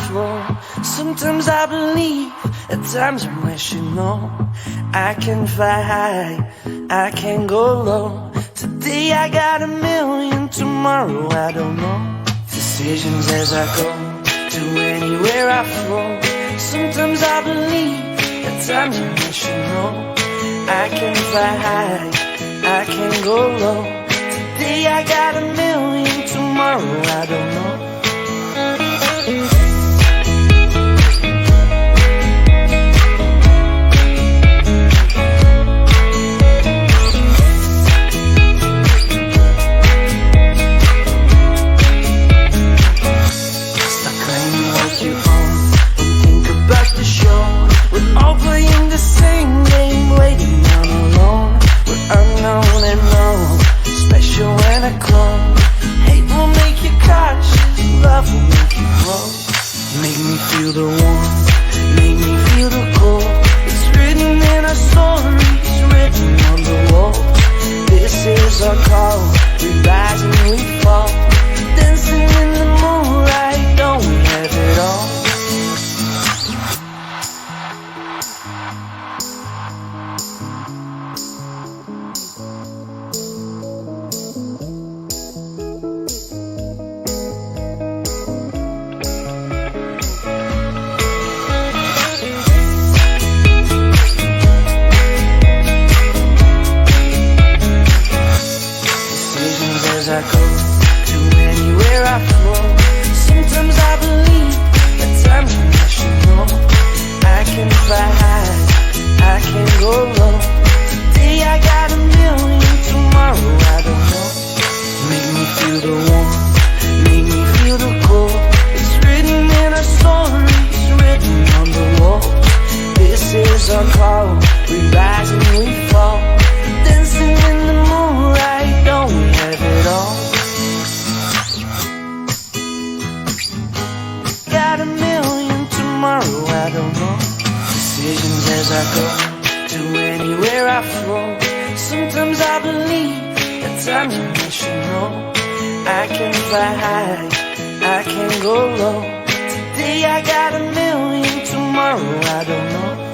flow. Sometimes I believe, at times I wish, you know, I can fly high, I can go low. Today I got a million, tomorrow I don't know. Decisions as I go, to anywhere I flow. Sometimes I believe, at times I wish, you know, I can fly high, I can go low. Today I got a million, tomorrow I don't know. Make me feel the warmth, make me feel the cold. It's written in our stories, written on the wall. This is our call, we rise and we fall. Dancing in the moonlight, don't we have it all? As I go, to anywhere I flow. Sometimes I believe, at times I wish, you know, I can fly high, I can go low. Today I got a million, tomorrow I don't know. Make me feel the warmth, make me feel the cold. It's written in our stories, written on the wall. This is our call, we rise and we fall. Dancing in the moonlight, don't we have it all? Got a million, tomorrow I don't know. Decisions as I go, to anywhere I flow. Sometimes I believe, at times I wish, you know, I can fly high, I can go low. Today I got a million, tomorrow I don't know.